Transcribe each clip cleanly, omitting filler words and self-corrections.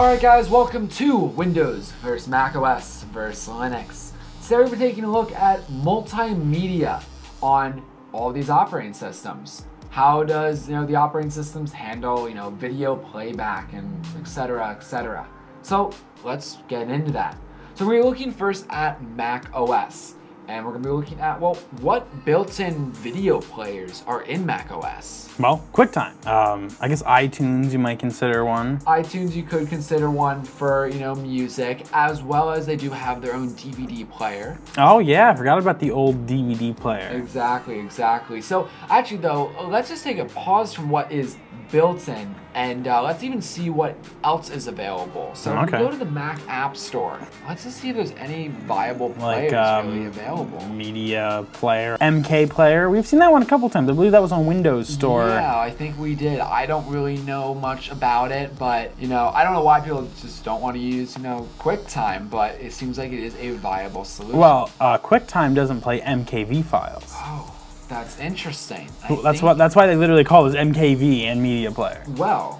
Alright guys, welcome to Windows versus Mac OS versus Linux. Today we'll be taking a look at multimedia on all these operating systems. How does the operating systems handle video playback and etc, etc. So let's get into that. So we're looking first at Mac OS. And we're going to be looking at, well, what built-in video players are in Mac OS? Well, QuickTime. I guess iTunes you might consider one. iTunes you could consider one for, music, as well as they do have their own DVD player. Oh yeah, I forgot about the old DVD player. Exactly, exactly. So actually though, let's just take a pause from what is built-in and let's even see what else is available. So if we go to the Mac App Store, let's just see if there's any viable players really available. Media player, MK player. We've seen that one a couple times. I believe that was on Windows Store. Yeah, I think we did. I don't really know much about it, but I don't know why people just don't want to use QuickTime, but it seems like it is a viable solution. Well, QuickTime doesn't play MKV files. Oh. That's interesting. That's why they literally call this MKV and media player. Well,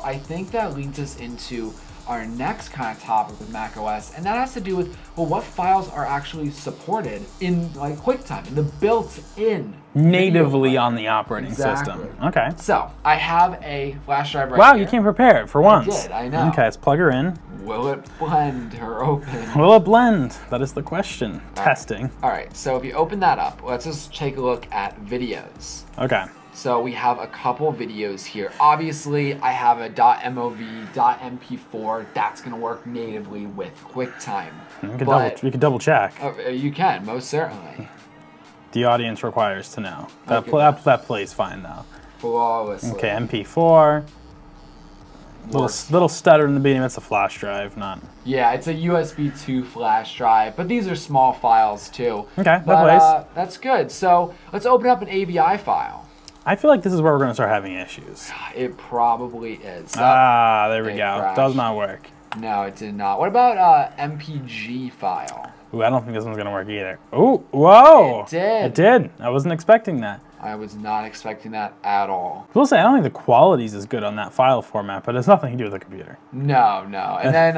I think that leads us into our next kind of topic with Mac OS, and that has to do with, well, what files are actually supported in like QuickTime, in the built-in natively on the operating system. Okay. So I have a flash drive right Wow, here. you came prepared for once. I did, I know. Okay, let's plug her in. Will it blend or open? Will it blend? That is the question. Testing. All right, so if you open that up, let's just take a look at videos. Okay. So we have a couple videos here. Obviously, I have a .mov, .mp4. That's going to work natively with QuickTime. We could double check. You can, most certainly. The audience requires to know. That plays fine though. Flawlessly. Okay, MP4. Little stutter in the beginning. That's a flash drive, not. Yeah, it's a USB 2 flash drive, but these are small files too. Okay, that plays. That's good. So let's open up an AVI file. I feel like this is where we're going to start having issues. It probably is. There we go. Crashed. Does not work. No, it did not. What about MPG file? Ooh, I don't think this one's going to work either. Ooh, whoa! It did. It did. I wasn't expecting that. I was not expecting that at all. I will say, I don't think the quality's as good on that file format, but it's nothing to do with the computer. No, no. And then...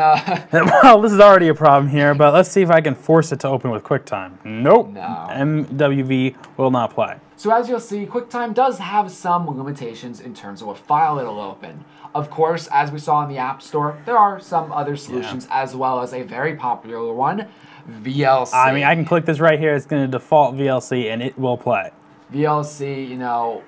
well, this is already a problem here, but let's see if I can force it to open with QuickTime. Nope. No. MWV will not play. So as you'll see, QuickTime does have some limitations in terms of what file it'll open. Of course, as we saw in the App Store, there are some other solutions as well as a very popular one, VLC. I mean, I can click this right here. It's going to default VLC, and it will play. VLC,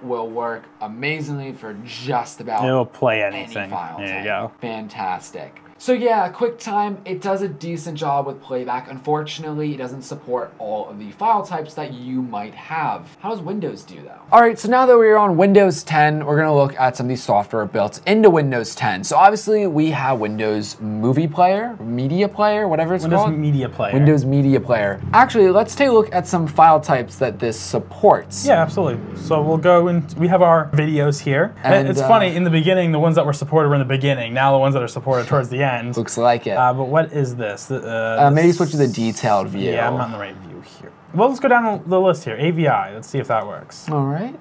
will work amazingly for just about it'll play anything. Any file there type. You go. Fantastic. So yeah, QuickTime, it does a decent job with playback. Unfortunately, it doesn't support all of the file types that you might have. How does Windows do though? All right, so now that we're on Windows 10, we're gonna look at some of the software built into Windows 10. So obviously we have Windows Movie Player, Media Player, whatever it's called. Windows Media Player. Windows Media Player. Actually, let's take a look at some file types that this supports. Yeah, absolutely. So we'll go and we have our videos here. And it's funny, in the beginning, the ones that were supported were in the beginning. Now the ones that are supported towards the end. Looks like it. But what is this? Maybe switch to the detailed view. Yeah, I'm not in the right view here. Well, let's go down the list here. AVI. Let's see if that works. All right.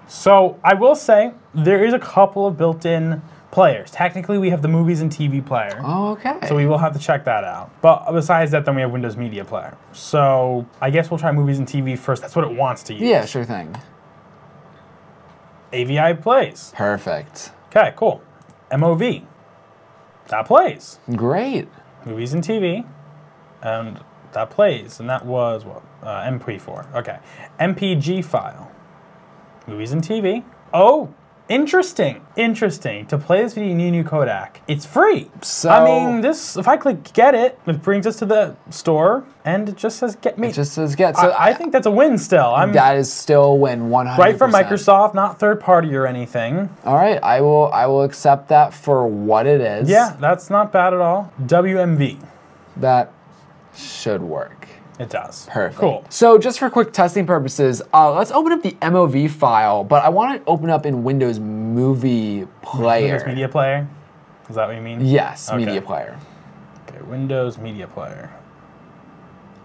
So I will say there is a couple of built-in players. Technically, we have the movies and TV player. Oh, okay. So we will have to check that out. But besides that, then we have Windows Media Player. So I guess we'll try movies and TV first. That's what it wants to use. Yeah, sure thing. AVI plays. Perfect. Okay, cool. MOV. That plays. Great. Movies and TV, and that plays, and that was what? MP4. Okay. MPG file. Movies and TV. Oh, interesting. Interesting. To play this video, you need a new codec. It's free. So I mean, this. If I click get it, it brings us to the store, and it just says get me. It just says get. So I think that's a win still. That is still a win, 100%. Right from Microsoft, not third party or anything. All right, I will accept that for what it is. Yeah, that's not bad at all. WMV. That should work. It does. Perfect. Cool. So just for quick testing purposes, let's open up the MOV file, but I want to open up in Windows Movie Player. Windows Media Player? Is that what you mean? Yes, okay. Media Player. Okay, Windows Media Player.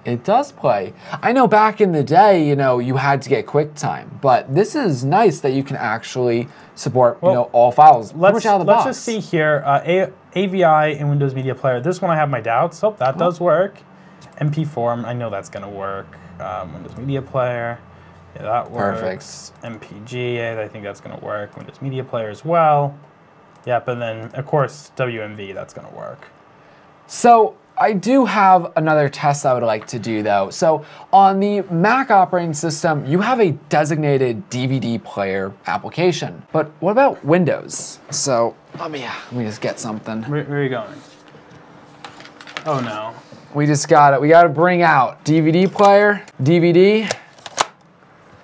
It does play. I know back in the day, you know, you had to get QuickTime, but this is nice that you can actually support, you know, all files pretty much out of the box. Let's just see here, AVI in Windows Media Player. This one I have my doubts. Oh, that does work. MP4, I know that's going to work. Windows Media Player, yeah, that works. Perfect. MPG, I think that's going to work. Windows Media Player as well. Yep, and then, of course, WMV, that's going to work. So I do have another test I would like to do though. So on the Mac operating system, you have a designated DVD player application. But what about Windows? So let me just get something. Where are you going? Oh no. We gotta bring out DVD player, DVD.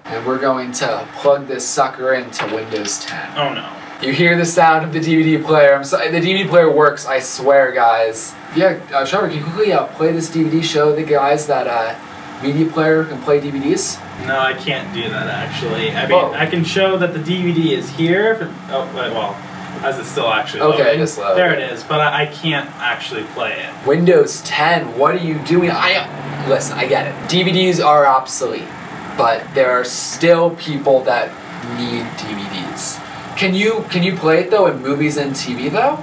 And we're going to plug this sucker into Windows 10. Oh no. You hear the sound of the DVD player. I'm sorry, the DVD player works, I swear, guys. Yeah, Trevor, can you quickly play this DVD, show the guys that media player can play DVDs? No, I can't do that, actually. I mean, I can show that the DVD is here. Well, as it's still actually loading. Okay, just load. There it is, but I can't actually play it. Windows 10, what are you doing? Listen, I get it. DVDs are obsolete, but there are still people that need DVDs. Can you play it though in movies and TV though?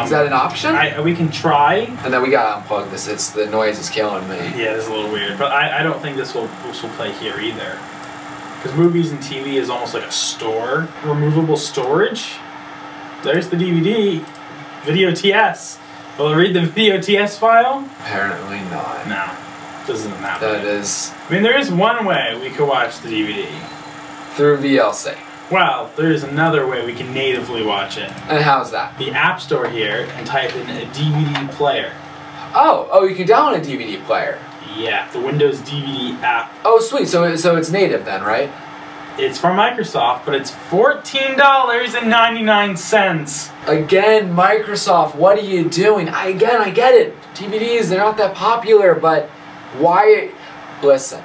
Is that an option? We can try. And then we gotta unplug this. The noise is killing me. Yeah, it's a little weird, but I don't think this will play here either. Because movies and TV is almost like a store, removable storage. There's the DVD, video TS. Will it read the video TS file? Apparently not. No, doesn't that. That is. I mean, there is one way we could watch the DVD. Through VLC. Well, there is another way we can natively watch it. And how's that? The App Store here, and type in a DVD player. Oh, you can download a DVD player. Yeah, the Windows DVD app. Oh, sweet. So it's native then, right? It's from Microsoft, but it's $14.99. Again, Microsoft, what are you doing? I get it. DVDs, they're not that popular, but why? Listen,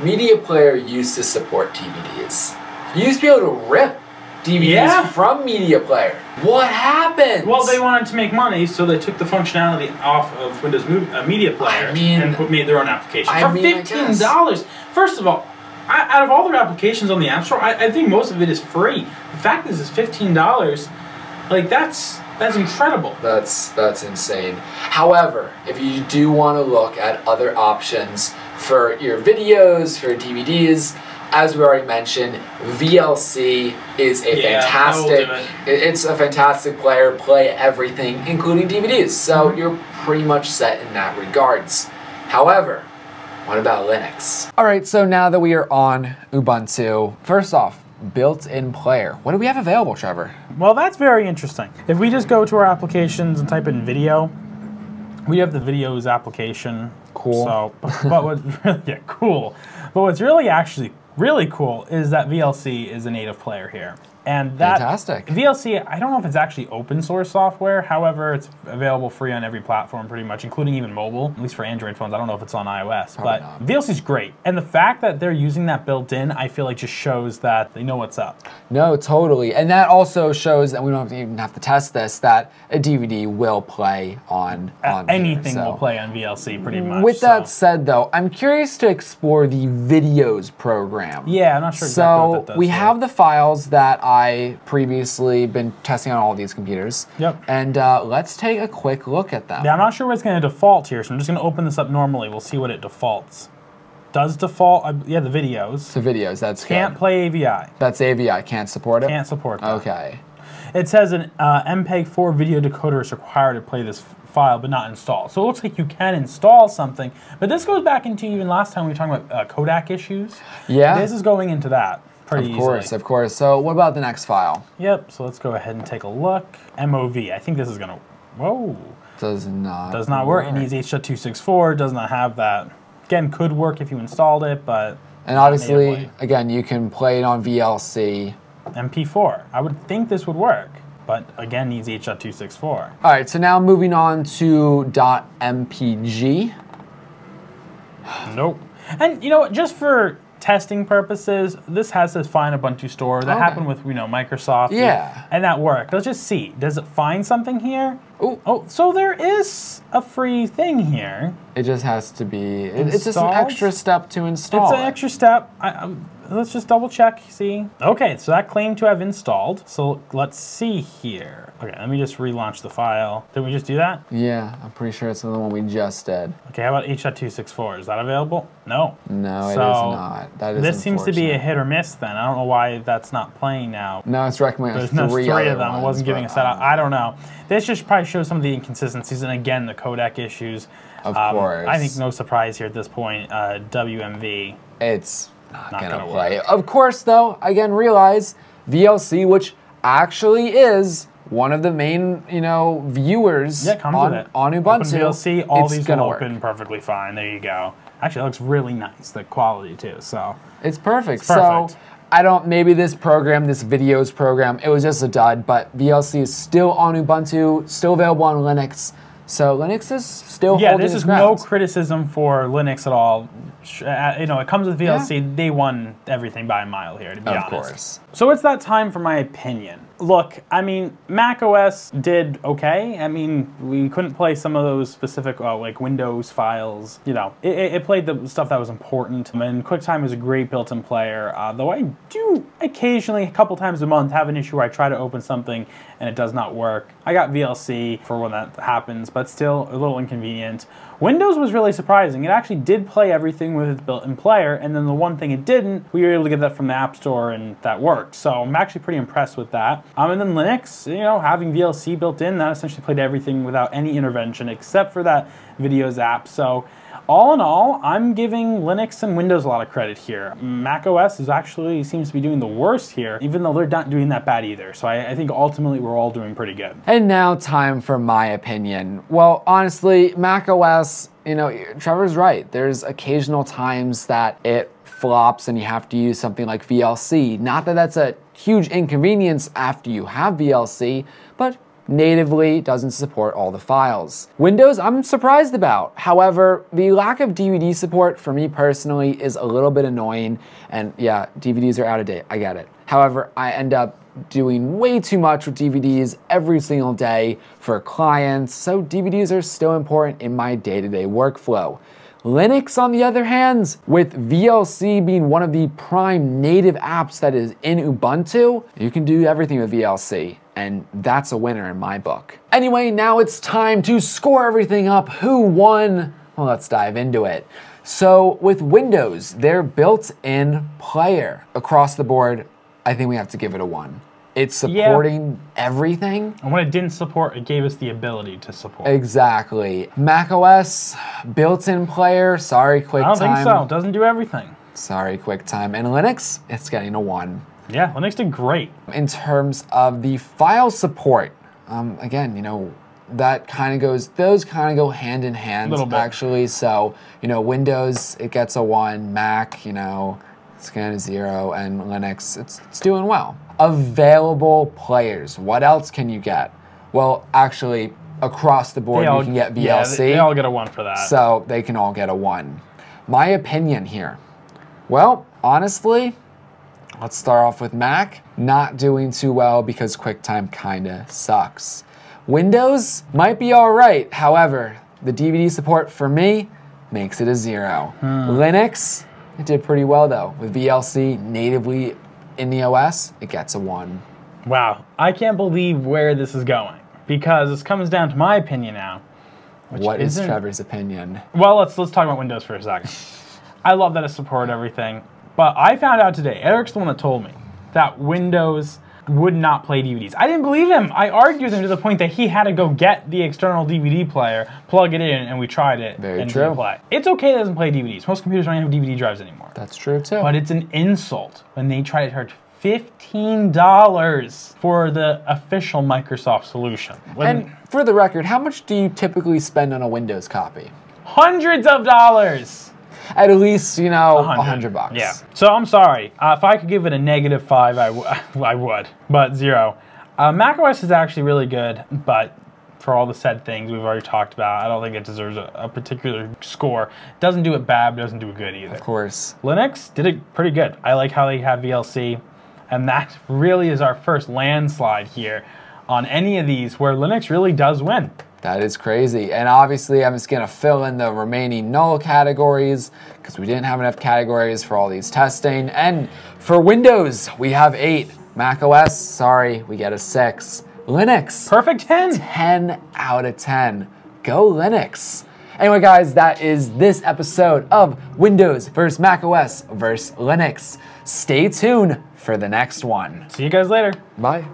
Media Player used to support DVDs. You used to be able to rip DVDs from Media Player. What happened? Well, they wanted to make money, so they took the functionality off of Windows Media Player and made their own application. For $15. First of all, out of all their applications on the App Store, I think most of it is free. The fact is, it's $15. Like that's incredible. That's insane. However, if you do want to look at other options for your videos, for DVDs, as we already mentioned, VLC is a it's a fantastic player, play everything, including DVDs. So you're pretty much set in that regards. However, what about Linux? All right, so now that we are on Ubuntu, first off, built-in player. What do we have available, Trevor? Well, that's very interesting. If we just go to our applications and type in video, we have the videos application. Cool. So, but what's really cool. But what's really cool is that VLC is a native player here. And that fantastic. VLC, I don't know if it's actually open source software. However, it's available free on every platform pretty much, including even mobile, at least for Android phones. I don't know if it's on iOS, but VLC is great. And the fact that they're using that built in, I feel like just shows that they know what's up. No, totally. And that also shows that we don't even have to test this, that a DVD will play on anything will play on VLC pretty much. With that said though, I'm curious to explore the videos program. Yeah, I'm not sure exactly what that does. So we have the files that I previously been testing on all these computers. Yep. And let's take a quick look at them. Yeah, I'm not sure what's going to default here, so I'm just going to open this up normally. We'll see what it defaults. Does default, yeah, the videos. So videos, that's Can't play AVI. That's AVI, can't support it? Can't support that. Okay. It says an MPEG-4 video decoder is required to play this file, but not install. So it looks like you can install something, but this goes back into even last time we were talking about Kodak issues. Yeah. This is going into that. Pretty easily. Of course. So what about the next file? Yep, so let's go ahead and take a look. MOV, I think this is gonna, whoa. Does not work. It needs H.264, does not have that. Again, could work if you installed it, but and obviously, again, you can play it on VLC. MP4, I would think this would work, but again, needs H.264. All right, so now moving on to .mpg. Nope. And you know what, just for testing purposes, this has this fine Ubuntu store. That happened with, Microsoft. Yeah. And that worked. Let's just see. Does it find something here? Ooh. Oh, so there is a free thing here. It just has to be, it's just an extra step to install. It's an extra step. Let's just double check, see? Okay, so that claimed to have installed. So let's see here. Okay, let me just relaunch the file. Did we just do that? Yeah, I'm pretty sure it's the one we just did. Okay, how about H.264? Is that available? No. No, it is not. That is This seems to be a hit or miss then. I don't know why that's not playing now. No, it's recommending There's three of them. ones, It wasn't giving a setup. I don't know. This just probably shows some of the inconsistencies, and again, the codec issues. Of course. I think no surprise here at this point. WMV. It's not gonna play. work. Of course, though, again, realize VLC, which actually is one of the main, viewers Yeah, it comes on with it. Ubuntu. Open VLC, all it's these gonna will work. open perfectly fine. There you go. Actually, it looks really nice. The quality too. So It's perfect. It's perfect. So maybe this videos program, it was just a dud, but VLC is still on Ubuntu, still available on Linux. So Linux is still holding this its is no ground. criticism for Linux at all. It comes with VLC. Yeah. They won everything by a mile here, to be honest. Of course. So it's that time for my opinion. Look, Mac OS did okay. We couldn't play some of those specific, like Windows files. It played the stuff that was important. And QuickTime is a great built-in player, though I do occasionally, a couple times a month, have an issue where I try to open something and it does not work. I got VLC for when that happens, but still a little inconvenient. Windows was really surprising. It actually did play everything with its built-in player, and then the one thing it didn't, we were able to get that from the App Store, and that worked. So I'm actually pretty impressed with that. And then Linux, having VLC built in, that essentially played everything without any intervention except for that Videos app. So all in all, I'm giving Linux and Windows a lot of credit here. Mac OS seems to be doing the worst here, even though they're not doing that bad either. So I think ultimately we're all doing pretty good. And now time for my opinion. Well, honestly, Mac OS, Trevor's right. There's occasional times that it flops and you have to use something like VLC. Not that that's a huge inconvenience after you have VLC, but natively doesn't support all the files. Windows, I'm surprised about. However, the lack of DVD support for me personally is a little bit annoying, and yeah, DVDs are out of date, I get it. However, I end up doing way too much with DVDs every single day for clients, so DVDs are still important in my day-to-day workflow. Linux, on the other hand, with VLC being one of the prime native apps that is in Ubuntu, you can do everything with VLC, and that's a winner in my book. Anyway, now it's time to score everything up. Who won? Well, let's dive into it. So with Windows, their built-in player across the board, I think we have to give it a 1. It's supporting everything. And when it didn't support, it gave us the ability to support. Exactly. Mac OS, built-in player, sorry QuickTime. I don't think so. It doesn't do everything. Sorry QuickTime. And Linux, it's getting a 1. Yeah, Linux did great. In terms of the file support, again, that those kind of go hand in hand, actually. So, Windows, it gets a 1, Mac, it's kind of 0, and Linux, it's doing well. Available players, what else can you get? Well, actually, across the board, you can get VLC. Yeah, they all get a 1 for that. So they can all get a 1. My opinion here. Well, honestly, let's start off with Mac. Not doing too well because QuickTime kinda sucks. Windows might be all right. However, the DVD support for me makes it a 0. Linux, it did pretty well though. With VLC natively in the OS, it gets a 1. Wow, I can't believe where this is going, because this comes down to my opinion now. What is Trevor's opinion? Well, let's talk about Windows for a second. I love that it supported everything, but I found out today, Eric's the one that told me, that Windows would not play DVDs. I didn't believe him. I argued with him to the point that he had to go get the external DVD player, plug it in, and we tried it. Very and true. Didn't play. It's okay that it doesn't play DVDs. Most computers don't even have DVD drives anymore. That's true too. But it's an insult when they try to charge $15 for the official Microsoft solution. And for the record, how much do you typically spend on a Windows copy? Hundreds of dollars. At least, $100. Yeah. So I'm sorry. If I could give it a -5, I would. But 0. macOS is actually really good, but for all the said things we've already talked about. I don't think it deserves a particular score. Doesn't do it bad, but doesn't do it good either. Of course. Linux did it pretty good. I like how they have VLC, and that really is our first landslide here on any of these where Linux really does win. That is crazy. And obviously, I'm just going to fill in the remaining null categories because we didn't have enough categories for all these testing. And for Windows, we have 8. Mac OS, sorry, we get a 6. Linux, Perfect 10. 10 out of 10. Go Linux. Anyway, guys, that is this episode of Windows versus Mac OS versus Linux. Stay tuned for the next one. See you guys later. Bye.